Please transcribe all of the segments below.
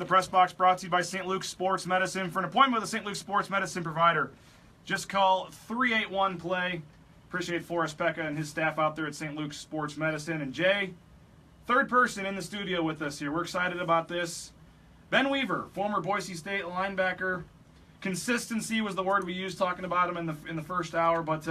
The Press Box brought to you by St. Luke's Sports Medicine. For an appointment with a St. Luke's Sports Medicine provider, just call 381-PLAY. Appreciate Forrest Pekka and his staff out there at St. Luke's Sports Medicine. And Jay, third person in the studio with us here. We're excited about this. Ben Weaver, former Boise State linebacker. Consistency was the word we used talking about him in the first hour, but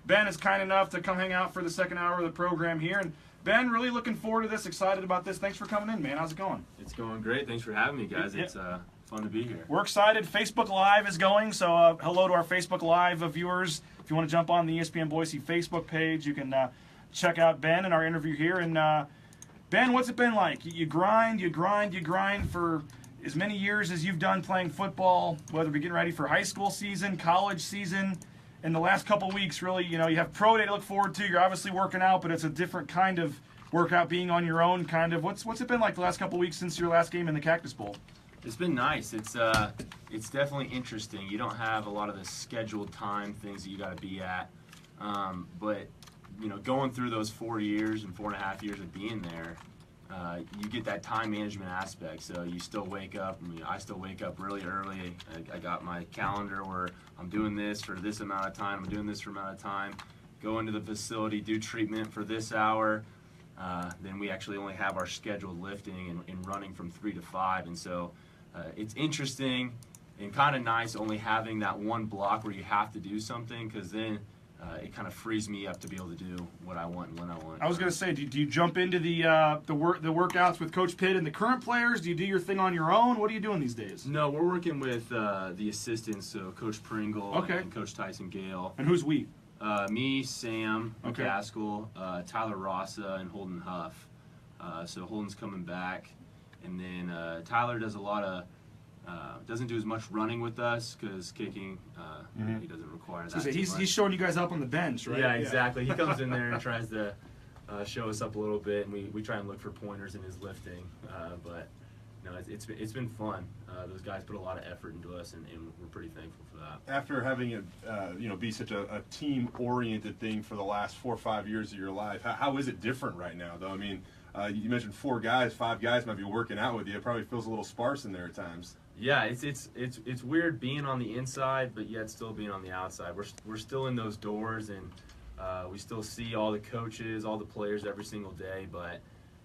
Ben is kind enough to come hang out for the second hour of the program here. And Ben, really looking forward to this, excited about this. Thanks for coming in, man. How's it going? It's going great. Thanks for having me, guys. It's fun to be here. We're excited. Facebook Live is going, so hello to our Facebook Live viewers. If you want to jump on the ESPN Boise Facebook page, you can check out Ben and our interview here. And Ben, what's it been like? You grind for as many years as you've done playing football, whether we're getting ready for high school season, college season. In the last couple of weeks, really, you have pro day to look forward to. You're obviously working out, but it's a different kind of workout, being on your own kind of. What's it been like the last couple of weeks since your last game in the Cactus Bowl? It's been nice. It's definitely interesting. You don't have a lot of the scheduled time things that you got to be at, but going through those 4 years and 4.5 years of being there, you get that time management aspect. So you still wake up. I still wake up really early. I got my calendar where I'm doing this for this amount of time. I'm doing this for amount of time. Go into the facility, do treatment for this hour. Then we actually only have our scheduled lifting and running from 3 to 5. And so it's interesting and kind of nice only having that one block where you have to do something, because then it kind of frees me up to be able to do what I want and when I want. I was going to say, do you jump into the workouts with Coach Pitt and the current players? Do you do your thing on your own? What are you doing these days? No, we're working with the assistants, so Coach Pringle and Coach Tyson Gale. And who's we? Me, Sam McCaskill, Tyler Rossa, and Holden Huff. So Holden's coming back, and then Tyler does a lot of doesn't do as much running with us because kicking he doesn't require that. So he's showing you guys up on the bench, right? Yeah, exactly. He comes in there and tries to show us up a little bit, and we try and look for pointers in his lifting. But no, it's been fun. Those guys put a lot of effort into us, and we're pretty thankful for that. After having it be such a team-oriented thing for the last 4 or 5 years of your life, how is it different right now, though? I mean, you mentioned 4 guys, 5 guys might be working out with you. It probably feels a little sparse in there at times. Yeah, it's weird being on the inside, but yet still being on the outside. We're still in those doors, and we still see all the coaches, all the players every single day. But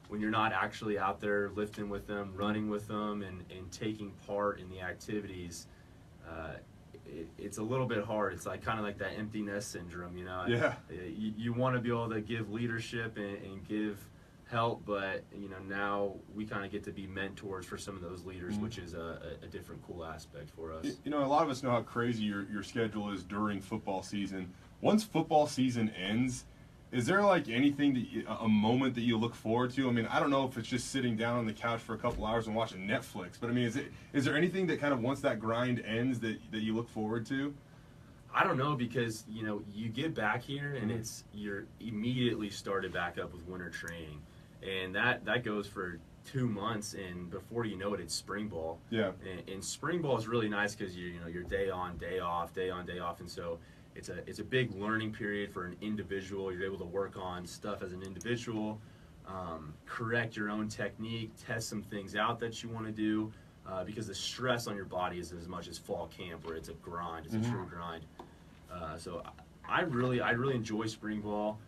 when you're not actually out there lifting with them, running with them, and taking part in the activities, it's a little bit hard. It's kind of like that empty nest syndrome, Yeah. You want to be able to give leadership and give help, but now we kind of get to be mentors for some of those leaders, which is a different cool aspect for us. A lot of us know how crazy your schedule is during football season. Once football season ends, is there anything a moment that you look forward to? I mean, I don't know if it's just sitting down on the couch for a couple hours and watching Netflix, but I mean, is there anything that kind of once that grind ends that you look forward to? I don't know, because you get back here and you're immediately started back up with winter training. And that goes for 2 months, and before you know it, it's spring ball. Yeah. And spring ball is really nice because you're day on, day off, day on, day off, and so it's a big learning period for an individual. You're able to work on stuff as an individual, correct your own technique, test some things out that you want to do, because the stress on your body is as much as fall camp, where it's a grind, it's a true grind. So I really enjoy spring ball.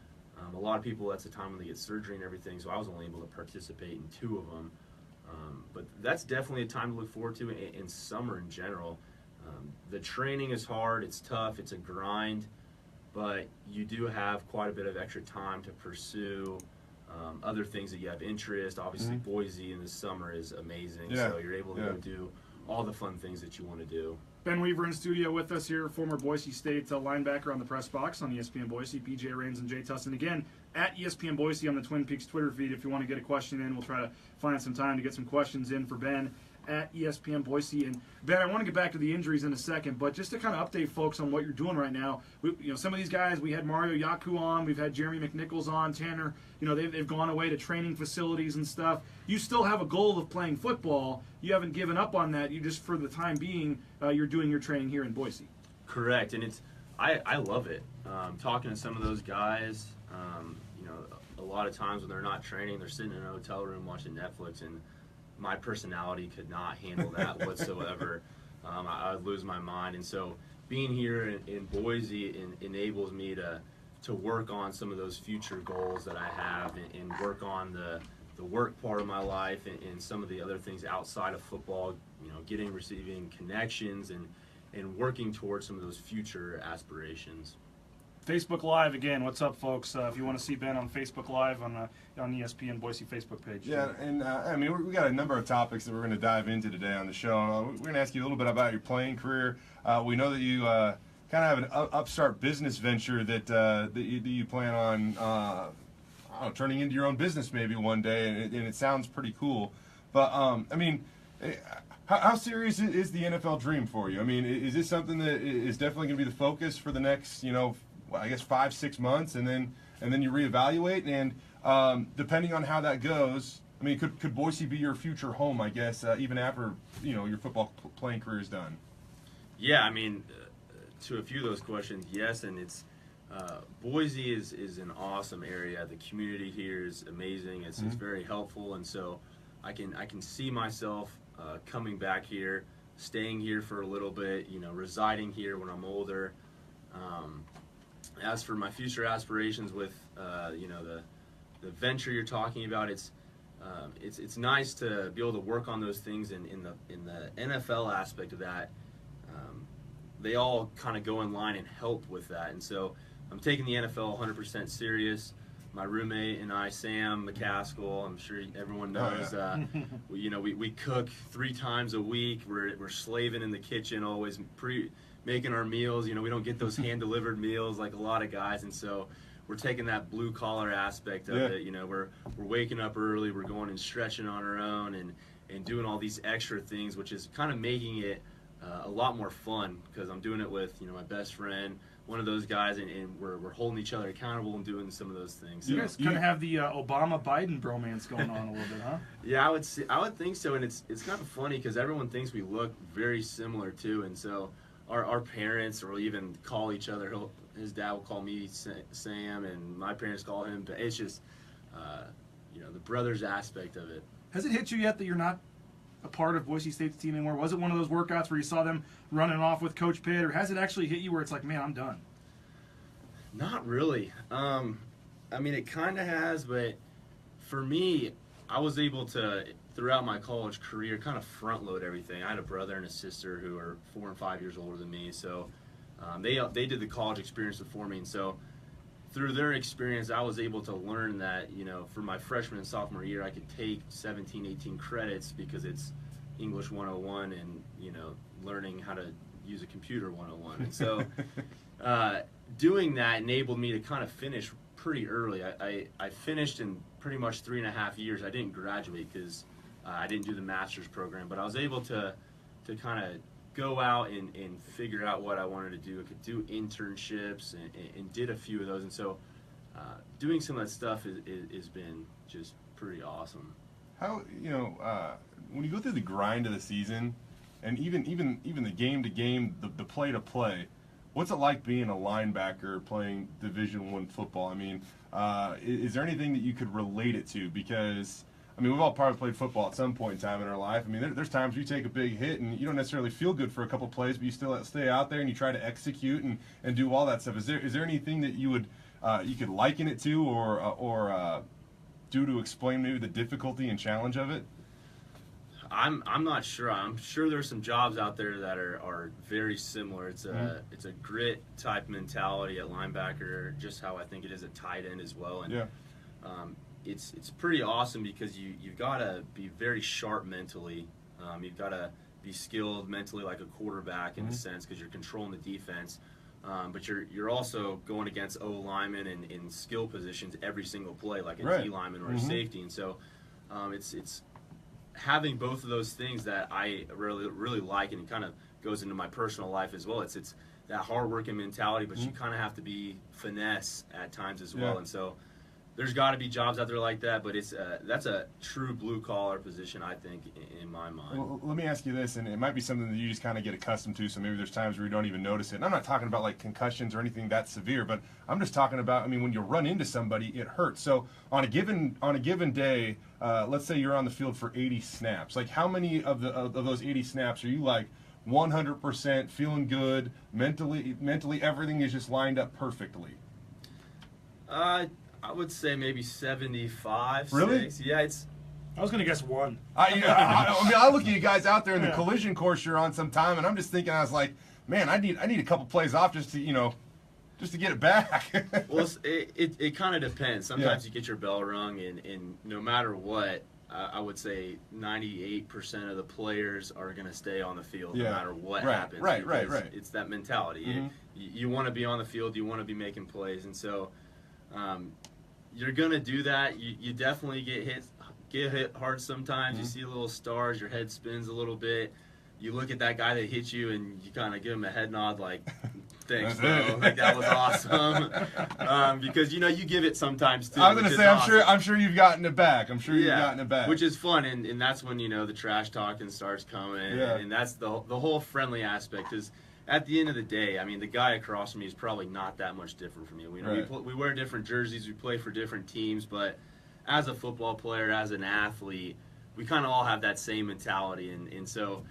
A lot of people, that's the time when they get surgery and everything, so I was only able to participate in 2 of them. But that's definitely a time to look forward to in summer in general. The training is hard, it's tough, it's a grind, but you do have quite a bit of extra time to pursue other things that you have interest. Obviously, Boise in the summer is amazing, so you're able to go do all the fun things that you want to do. Ben Weaver in studio with us here, former Boise State linebacker on the Press Box on ESPN Boise, PJ Rains and Jay Tussin. Again, at ESPN Boise on the Twin Peaks Twitter feed. If you want to get a question in, we'll try to find some time to get some questions in for Ben at ESPN Boise. And Ben, I want to get back to the injuries in a second, but just to kind of update folks on what you're doing right now. Some of these guys, we had Mario Yaku on, we've had Jeremy McNichols on, Tanner. They've gone away to training facilities and stuff. You still have a goal of playing football. You haven't given up on that. You just, for the time being, you're doing your training here in Boise. Correct, and I love it. Talking to some of those guys, a lot of times when they're not training, they're sitting in a hotel room watching Netflix, and my personality could not handle that whatsoever. I would lose my mind. And so being here in Boise enables me to work on some of those future goals that I have, and work on the work part of my life, and some of the other things outside of football, receiving connections, and working towards some of those future aspirations. Facebook Live again. What's up, folks? If you want to see Ben on Facebook Live on ESPN Boise Facebook page. Yeah, and I mean, we got a number of topics that we're going to dive into today on the show. We're going to ask you a little bit about your playing career. We know that you kind of have an upstart business venture that you plan on turning into your own business maybe one day, and it sounds pretty cool. But I mean, how serious is the NFL dream for you? I mean, is this something that is definitely going to be the focus for the next, I guess 5-6 months, and then you reevaluate, and depending on how that goes, I mean, could Boise be your future home? I guess even after your football playing career is done. Yeah, I mean, to a few of those questions, yes, and it's Boise is an awesome area. The community here is amazing. It's very helpful, and so I can see myself coming back here, staying here for a little bit, residing here when I'm older. As for my future aspirations with the venture you're talking about, it's nice to be able to work on those things in the NFL aspect of that. They all kind of go in line and help with that, and so I'm taking the NFL 100% serious. My roommate and I, Sam McCaskill, I'm sure everyone knows. Oh, yeah. We cook 3 times a week. We're slaving in the kitchen, always making our meals. We don't get those hand-delivered meals like a lot of guys, and so we're taking that blue-collar aspect of it. We're waking up early, we're going and stretching on our own, and doing all these extra things, which is kind of making it a lot more fun, because I'm doing it with my best friend, one of those guys, and we're holding each other accountable and doing some of those things. You guys kind of have the Obama-Biden bromance going on a little bit, huh? Yeah, I would think so, and it's kind of funny because everyone thinks we look very similar too, and so our parents will even call each other. His dad will call me Sam, and my parents call him. But it's just the brothers aspect of it. Has it hit you yet that you're not a part of Boise State's team anymore? Was it one of those workouts where you saw them running off with Coach Pitt, or has it actually hit you where it's like, man, I'm done? Not really. I mean, it kind of has, but for me, I was able to, throughout my college career, kind of front load everything. I had a brother and a sister who are 4 and 5 years older than me, so they did the college experience before me, and so through their experience, I was able to learn that, for my freshman and sophomore year, I could take 17, 18 credits because it's English 101 and, learning how to use a computer 101. And so doing that enabled me to kind of finish pretty early. I finished in pretty much 3.5 years. I didn't graduate because I didn't do the master's program, but I was able to kind of go out and figure out what I wanted to do. I could do internships and did a few of those, and so doing some of that stuff has been just pretty awesome. How when you go through the grind of the season, and even the game to game, the play to play, what's it like being a linebacker playing Division I football? I mean, is there anything that you could relate it to? Because I mean, we've all probably played football at some point in time in our life. I mean, there's times you take a big hit and you don't necessarily feel good for a couple plays, but you still stay out there and you try to execute and do all that stuff. Is there anything that you could liken it to or do to explain maybe the difficulty and challenge of it? I'm not sure. I'm sure there's some jobs out there that are very similar. It's a grit type mentality at linebacker, just how I think it is at tight end as well. And it's pretty awesome because you've got to be very sharp mentally. You've got to be skilled mentally like a quarterback in a sense because you're controlling the defense. But you're also going against O linemen in skill positions every single play, like a D lineman or a safety. And so it's having both of those things that I really like, and it kind of goes into my personal life as well. It's that hard working mentality, but you kind of have to be finesse at times as well. And so there's got to be jobs out there like that, but that's a true blue-collar position, I think, in my mind. Well, let me ask you this, and it might be something that you just kind of get accustomed to, so maybe there's times where you don't even notice it. And I'm not talking about like concussions or anything that severe, but I'm just talking about, I mean, when you run into somebody, it hurts. So on a given day, let's say you're on the field for 80 snaps. Like, how many of those 80 snaps are you like 100% feeling good, mentally everything is just lined up perfectly? I would say maybe 75. Really? 6. Yeah, I was going to guess 1. I mean, I look at you guys out there in the collision course you're on sometime, and I'm just thinking, I was like, man, I need a couple plays off just to get it back. Well, it kind of depends. Sometimes you get your bell rung, and no matter what, I would say 98% of the players are going to stay on the field no matter what happens. Right. It's that mentality. Mm-hmm. You want to be on the field. You want to be making plays, and so you're going to do that. You definitely get hit hard sometimes. Mm-hmm. You see little stars. Your head spins a little bit. You look at that guy that hit you, and you kind of give him a head nod like, thanks, bro. Like, that was awesome. Because, you give it sometimes, too. I was going to say, awesome. I'm sure you've gotten it back. You've gotten it back. Which is fun, and that's when, the trash talking starts coming. Yeah. And that's the whole friendly aspect is, at the end of the day, I mean, the guy across from me is probably not that much different from you. We wear different jerseys. We play for different teams. But as a football player, as an athlete, we kind of all have that same mentality. And so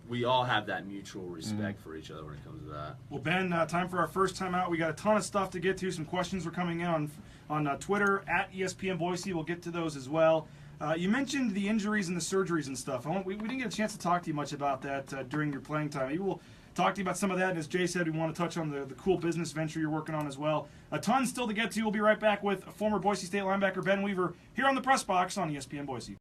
we all have that mutual respect for each other when it comes to that. Well, Ben, time for our first time out. We got a ton of stuff to get to. Some questions were coming in on Twitter, at ESPN Boise. We'll get to those as well. You mentioned the injuries and the surgeries and stuff. We didn't get a chance to talk to you much about that during your playing time. Maybe we'll talk to you about some of that. And as Jay said, we want to touch on the cool business venture you're working on as well. A ton still to get to. We'll be right back with former Boise State linebacker Ben Weaver here on the Press Box on ESPN Boise.